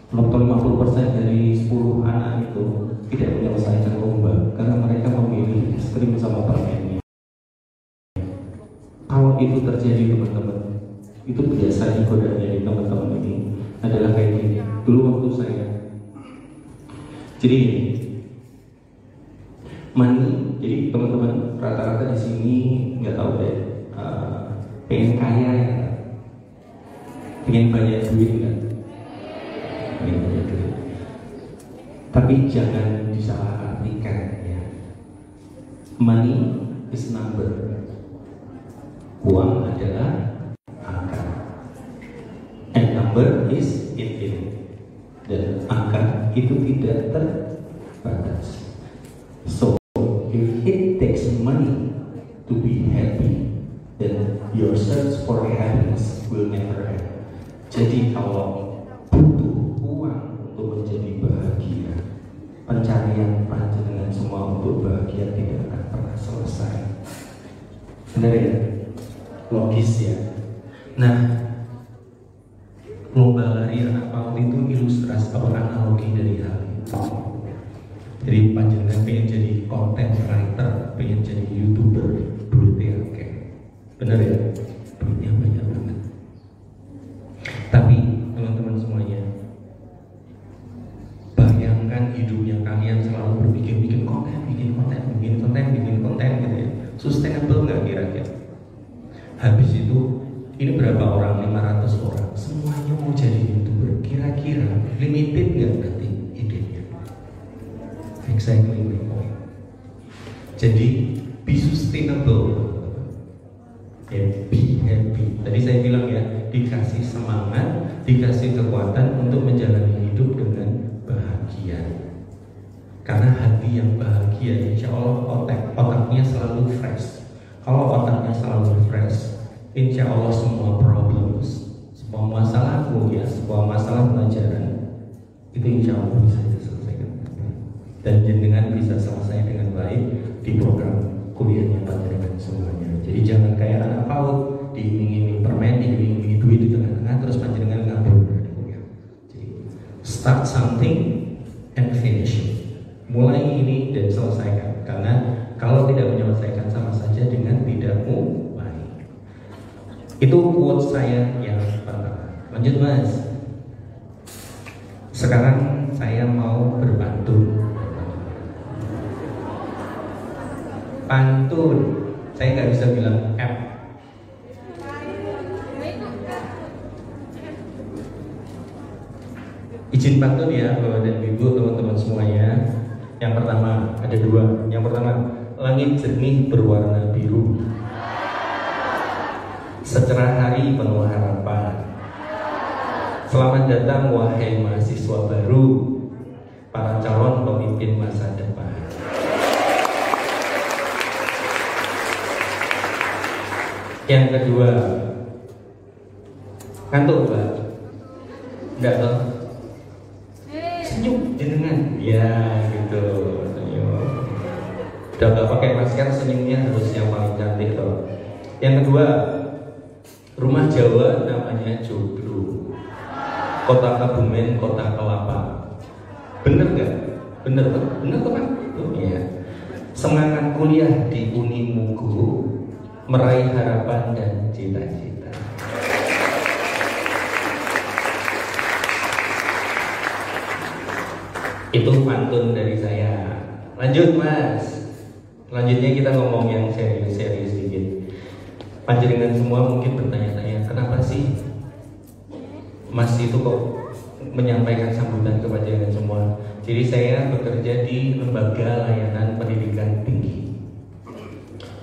atau 50% dari 10 anak itu tidak menyelesaikan lomba karena mereka memilih es krim sama permennya. Kalau itu terjadi teman-teman, itu biasanya godaan dari teman-teman ini adalah kayak gini. Dulu waktu saya, jadi money, jadi teman-teman rata-rata di sini nggak tahu deh, pengen kaya ya, pengen banyak duit kan, pengen banyak duit. Tapi jangan disalahartikan ya. Money is number. Uang adalah angka, and number is infinite, dan angka itu tidak terbatas. So if it takes money to be happy, then your search for happiness will never end. Jadi kalau butuh uang untuk menjadi bahagia, pencarian panjenengan semua untuk bahagia tidak akan pernah selesai. Benar ya? Logis ya. Nah, lomba lari anak PAUD itu ilustrasi atau analogi dari hal itu. Jadi panjenengan pengen jadi content writer, pengen jadi YouTuber, duitnya oke. Benar ya? Duitnya banyak banget. Tapi teman-teman semuanya, bayangkan hidupnya kalian selalu berpikir bikin konten gitu ya. Sustainable nggak kira-kira? Habis itu, ini berapa orang? 500 orang. Semuanya mau jadi YouTuber. Kira-kira limited nggak nanti idenya? Exactly the point. Jadi, be sustainable. Ya, be happy. Tadi saya bilang ya, dikasih semangat, dikasih kekuatan untuk menjalani hidup dengan bahagia. Karena hati yang bahagia, insya Allah otaknya selalu fresh. Kalau otaknya selalu fresh, insya Allah semua problems, semua masalahmu ya, semua masalah pelajaran itu insya Allah bisa diselesaikan dan jenengan bisa selesai dengan baik di program kuliahnya panjenengan semuanya. Jadi jangan kayak anak PAUD diiming-iming permen, diiming-iming duit di tengah-tengah terus panjenengan ngabur dari kuliah. Jadi start something and finish it. Mulai ini dan selesaikan, karena kalau tidak menyelesaikan sama saja dengan tidak mulai. Itu quote saya yang pertama. Lanjut Mas. Sekarang saya mau berpantun. Pantun. Saya nggak bisa bilang F. Izin pantun ya Bapak dan Ibu, teman-teman semuanya. Yang pertama ada dua. Yang pertama, langit jernih berwarna biru, secerah hari penuh harapan. Selamat datang wahai mahasiswa baru, para calon pemimpin masa depan. Yang kedua, ngantuk Mbak? Enggak toh? Senyum jenengan, ya gitu. Senyum. Udah gak pakai masker, senyumnya harus yang paling cantik toh. Yang kedua, rumah Jawa namanya Joglo, kota Kebumen, kota kelapa. Bener gak? Bener tuh, bener tuh kan? Iya. Semangat kuliah di Unimugo, meraih harapan dan cita-cita. Itu pantun dari saya. Lanjut Mas. Selanjutnya kita ngomong yang serius-serius sedikit. Panjenengan semua mungkin bertanya-tanya, kenapa sih Mas itu kok menyampaikan sambutan kepada panjenengan semua? Jadi saya bekerja di Lembaga Layanan Pendidikan Tinggi.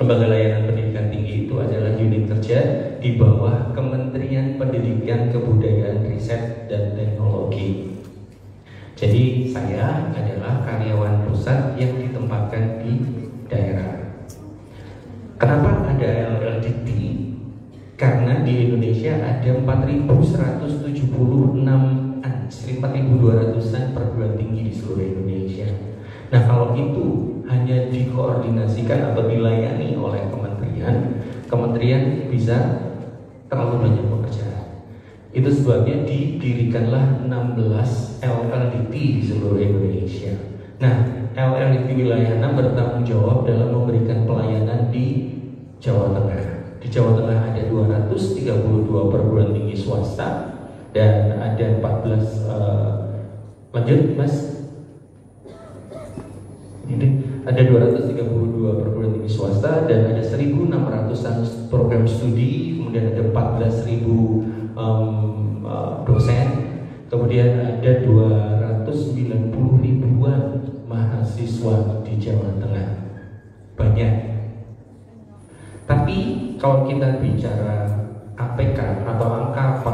Lembaga Layanan Pendidikan Tinggi itu adalah unit kerja di bawah Kementerian Pendidikan, Kebudayaan, Riset, dan Teknologi. Jadi saya adalah karyawan pusat yang ditempatkan di daerah. Kenapa ada LLDT? Karena di Indonesia ada 4.200-an perguruan tinggi di seluruh Indonesia. Nah kalau itu hanya dikoordinasikan atau dilayani oleh kementerian bisa terlalu banyak pekerjaan. Itu sebabnya didirikanlah 16 LLDT di seluruh Indonesia. Nah, LLDT wilayah 6 bertanggung jawab dalam memberikan pelayanan di Jawa Tengah. Di Jawa Tengah ada 232 perguruan tinggi swasta dan ada 14 lanjut Mas. Ini ada 232 perguruan tinggi swasta dan ada 1.600-an program studi, kemudian ada 14.000 dosen, kemudian ada 290 ribuan mahasiswa di Jawa Tengah. Banyak. Tapi kalau kita bicara APK atau angka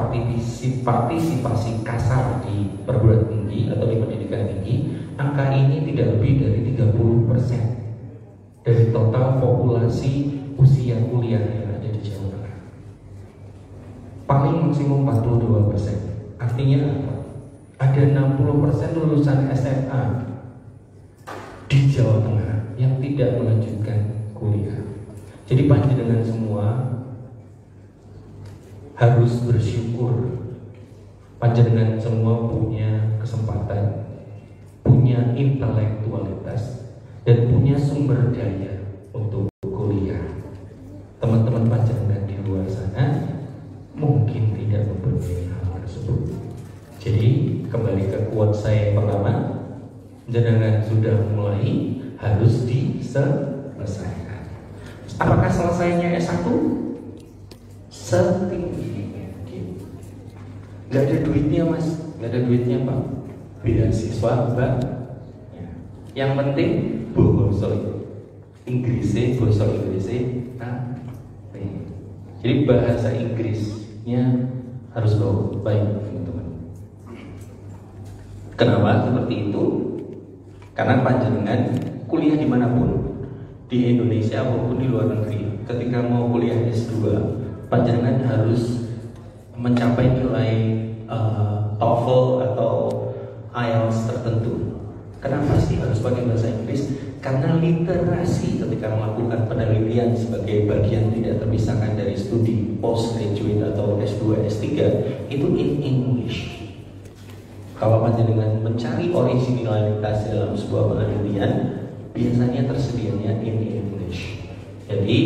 partisipasi kasar di perguruan tinggi atau di pendidikan tinggi, angka ini tidak lebih dari 30% dari total populasi usia kuliah yang ada di Jawa Tengah. Paling maksimum 42%. Artinya apa? Ada 60% lulusan SMA di Jawa Tengah yang tidak melanjutkan kuliah. Jadi panjenengan semua harus bersyukur. Panjenengan semua punya kesempatan, punya intelektualitas, dan punya sumber daya untuk kuliah. Teman-teman panjenengan di luar sana mungkin tidak mempunyai hal tersebut. Jadi kembali ke quote saya yang pertama, jenengan sudah mulai harus diselesaikan. Apakah selesainya S1? Setinggi mungkin. Gak ada duitnya Mas, gak ada duitnya Pak. Beasiswa Mbak. Ya. Yang penting bahasa Inggrisnya, bahasa Inggrisnya. Jadi bahasa Inggrisnya harus baik, teman-teman. Kenapa seperti itu? Karena panjenengan kuliah dimanapun, di Indonesia maupun di luar negeri, ketika mau kuliah S2, panjenengan harus mencapai nilai TOEFL atau IELTS tertentu. Kenapa sih harus pakai bahasa Inggris? Karena literasi ketika melakukan penelitian sebagai bagian tidak terpisahkan dari studi postgraduate atau S2, S3 itu in English. Kalau panjenengan mencari originalitas dalam sebuah penelitian, biasanya tersedianya in English. Jadi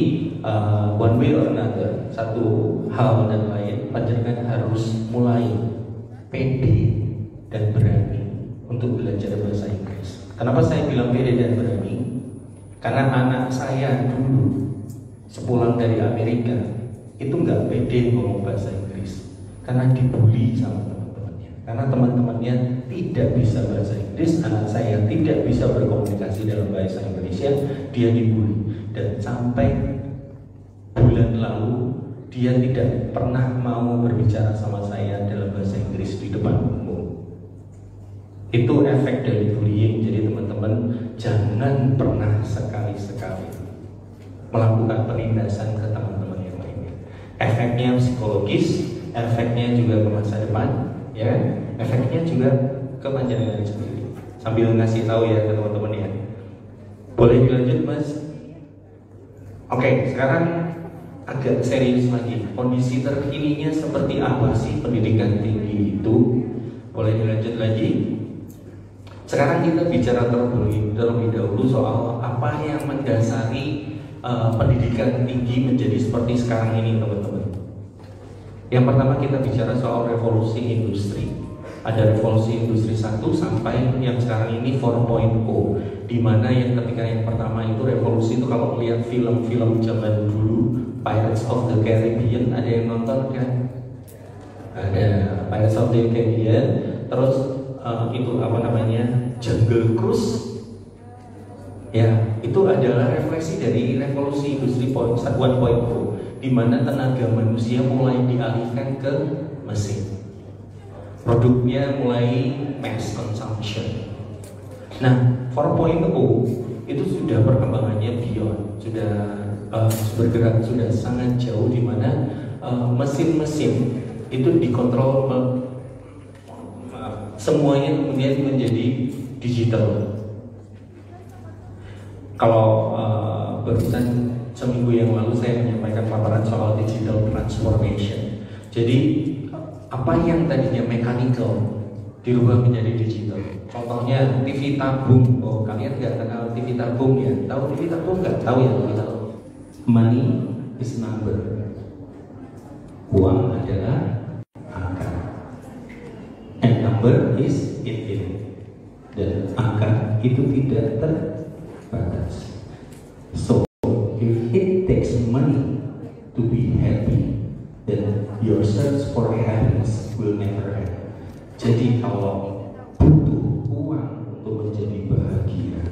one way or another, satu hal dan lain, panjenengan harus mulai pede dan berani untuk belajar bahasa Inggris. Kenapa saya bilang pede dan berani? Karena anak saya dulu sepulang dari Amerika itu nggak pede ngomong bahasa Inggris karena dibully sama teman-temannya. Karena teman-temannya tidak bisa bahasa Inggris, anak saya tidak bisa berkomunikasi dalam bahasa Indonesia, dia dibully. Dan sampai bulan lalu dia tidak pernah mau berbicara sama saya dalam bahasa Inggris di depan umum. Itu efek dari bullying. Jadi teman-teman jangan pernah sekali-sekali melakukan penindasan ke teman-teman yang lainnya. Efeknya psikologis, efeknya juga ke masa depan, ya, efeknya juga ke panjenengan sendiri. Sambil ngasih tahu ya ke teman-teman ya. Boleh dilanjut Mas? Oke, sekarang agak serius lagi. Kondisi terkininya seperti apa sih pendidikan tinggi itu? Boleh dilanjut lagi? Sekarang kita bicara terlebih dahulu soal apa yang mendasari pendidikan tinggi menjadi seperti sekarang ini, teman-teman. Yang pertama kita bicara soal revolusi industri. Ada revolusi industri 1 sampai yang sekarang ini 4.0, di mana yang ketika yang pertama itu revolusi itu kalau melihat film-film zaman dulu, Pirates of the Caribbean, ada yang nonton kan? Ada Pirates of the Caribbean, terus itu apa namanya, Jungle Cruise, ya itu adalah refleksi dari revolusi industri 1.0, di mana tenaga manusia mulai dialihkan ke mesin, produknya mulai mass consumption. Nah 4.0 itu sudah perkembangannya beyond, sudah bergerak sudah sangat jauh, di mana mesin-mesin itu dikontrol, semuanya kemudian menjadi digital. Kalau barusan seminggu yang lalu saya menyampaikan paparan soal digital transformation. Jadi apa yang tadinya mechanical dirubah menjadi digital. Contohnya TV tabung. Oh, kalian nggak kenal TV tabung ya? Tahu TV tabung nggak? Tahu ya, tahu. Money is number. Uang adalah angka. And number is infinite. Dan angka itu tidak terbatas. So if it takes money to be happy, then your search for happiness will never end. Jadi kalau butuh uang untuk menjadi bahagia,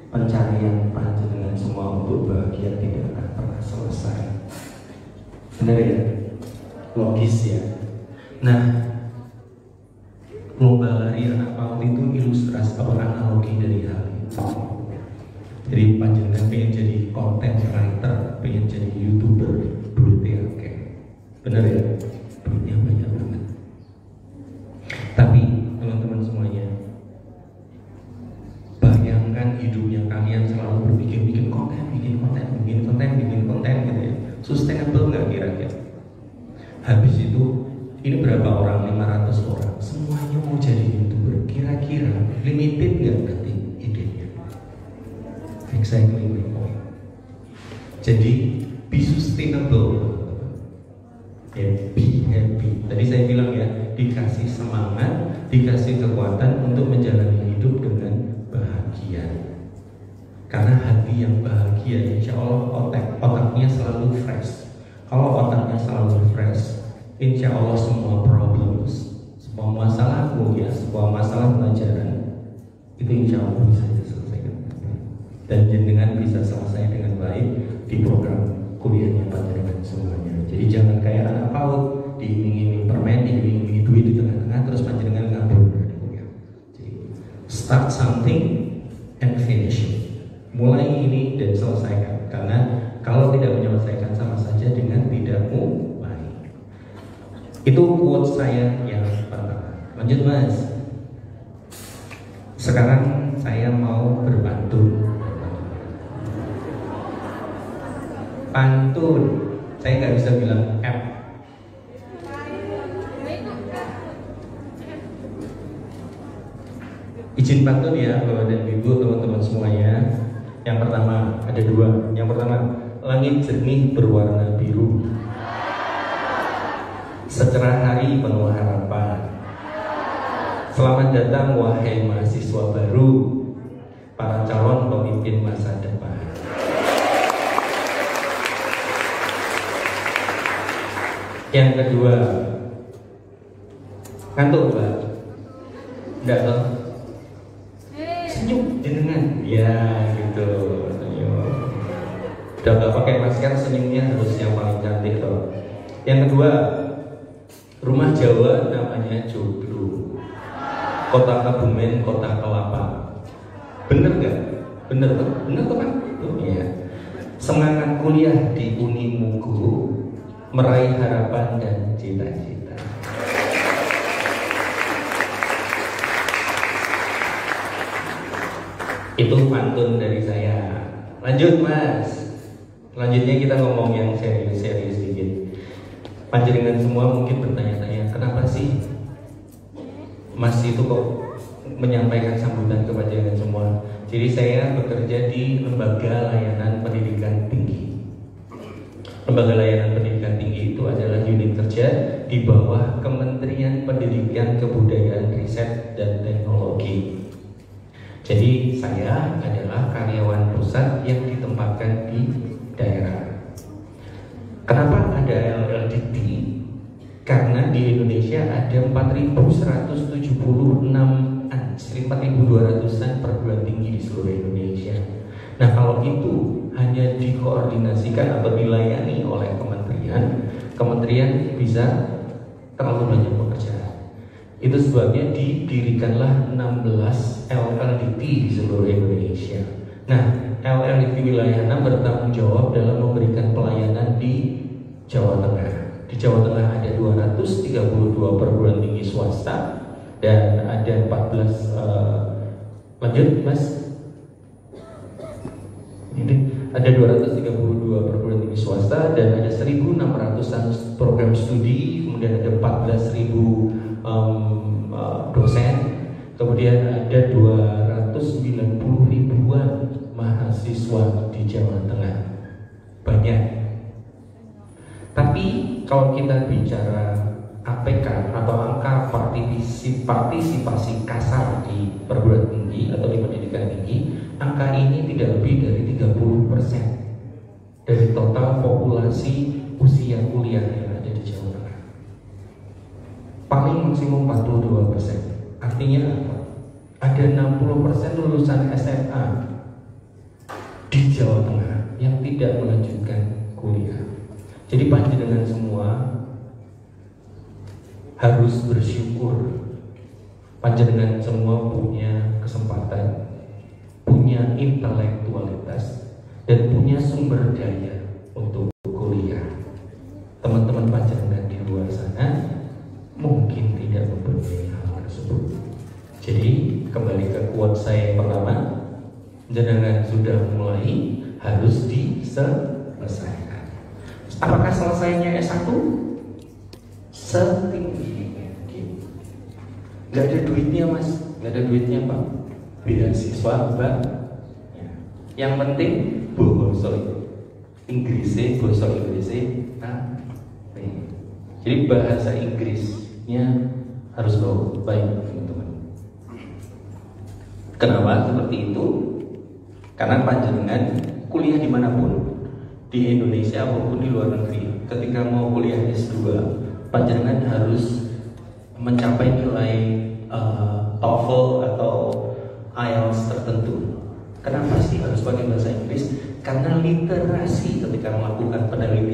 pencarian panjenengan semua untuk bahagia tidak akan pernah selesai. Benar ya? Logis ya. Nah, global lari anak PAUD itu ilustrasi atau analogi dari hal itu. Jadi panjenengan pengen jadi content writer, pengen jadi YouTuber, duitnya oke. Benar ya? Duitnya banyak banget. Tapi teman-teman semuanya, bayangkan hidupnya kalian selalu berpikir bikin konten gitu ya. Sustainable nggak kira-kira? Habis itu ini berapa orang? 500 orang. Semuanya mau jadi YouTuber. Kira-kira limited nggak nanti idenya? Exactly my point. Jadi be sustainable. Ya, be happy. Tadi saya bilang ya, dikasih semangat, dikasih kekuatan untuk menjalani hidup dengan bahagia. Karena hati yang bahagia, insya Allah otaknya selalu fresh. Kalau otaknya selalu fresh, insya Allah semua problems, semua masalahmu ya, semua masalah pelajaran itu insya Allah bisa diselesaikan. Dan dengan bisa selesai dengan baik di program kuliahnya panjenengan semuanya. Jadi jangan kayak anak PAUD diiming-iming permen, diiming-iming duit di tengah-tengah terus panjenengan ngabur dari kuliah. Jadi start something and finish it. Mulai ini dan selesaikan. Karena kalau tidak menyelesaikan sama saja dengan tidak mulai. Itu quote saya yang pertama. Lanjut Mas. Sekarang saya mau berpantun. Pantun. Saya nggak bisa bilang F. Izin pantun ya Bapak dan Ibu, teman-teman semuanya. Yang pertama ada dua. Yang pertama, langit jernih berwarna biru, secerah hari penuh harapan. Selamat datang wahai mahasiswa baru, para calon pemimpin masa depan. Yang kedua, ngantuk Mbak? Enggak toh? Senyum jenengan, ya gitu. Senyum. Udah nggak pakai masker, senyumnya harus yang paling cantik toh. Yang kedua, rumah Jawa namanya Joglo, kota Kebumen, kota kelapa. Bener nggak? Bener tuh, bener tuh kan? Iya. Semangat kuliah di Unimugo, meraih harapan dan cita-cita. Itu pantun dari saya. Lanjut Mas. Selanjutnya kita ngomong yang serius-serius sedikit. Panjenengan semua mungkin bertanya-tanya, kenapa sih Mas itu kok menyampaikan sambutan kepada panjenengan semua? Jadi saya bekerja di Lembaga Layanan Pendidikan Tinggi. Lembaga Layanan Pendidikan Tinggi itu adalah unit kerja di bawah Kementerian Pendidikan, Kebudayaan, Riset, dan Teknologi. Jadi saya adalah karyawan pusat yang ditempatkan di daerah. Kenapa ada LLDT? Karena di Indonesia ada 4.200-an perguruan tinggi di seluruh Indonesia. Nah kalau itu hanya dikoordinasikan atau dilayani oleh kementerian bisa terlalu banyak pekerjaan. Itu sebabnya didirikanlah 16 LLDT di seluruh Indonesia. Nah, LLDT wilayah 6 bertanggung jawab dalam memberikan pelayanan di Jawa Tengah. Di Jawa Tengah ada 232 perguruan tinggi swasta dan ada 14 lanjut Mas. Ini ada 232 perguruan tinggi swasta dan ada 1.600-an program studi, kemudian ada 14.000 dosen, kemudian ada 290 ribuan mahasiswa di Jawa Tengah. Banyak. Tapi kalau kita bicara APK atau angka partisipasi kasar di perguruan tinggi atau di pendidikan tinggi, angka ini tidak lebih dari 30% dari total populasi usia kuliah yang ada di Jawa Tengah. Paling maksimum 42%. Artinya apa? Ada 60% lulusan SMA di Jawa Tengah yang tidak melanjutkan kuliah. Jadi panjenengan semua harus bersyukur. Panjenengan semua punya kesempatan, punya intelektualitas, dan punya sumber daya untuk kuliah. Teman-teman panjenengan di luar sana mungkin tidak mempunyai hal tersebut. Jadi kembali ke quote saya yang pertama, jenengan sudah mulai, harus diselesaikan. Apakah selesainya S1? Setinggi mungkin. Gak ada duitnya mas, gak ada duitnya pak. Beasiswa mbak. Yang penting bahasa Inggrisnya, jadi bahasa Inggrisnya harus baik teman-teman. Kenapa seperti itu? Karena panjenengan kuliah dimanapun, di Indonesia maupun di luar negeri, ketika mau kuliah S2, panjenengan harus mencapai nilai TOEFL atau IELTS tertentu. Kenapa sih harus pakai bahasa Inggris? Karena literasi ketika melakukan penelitian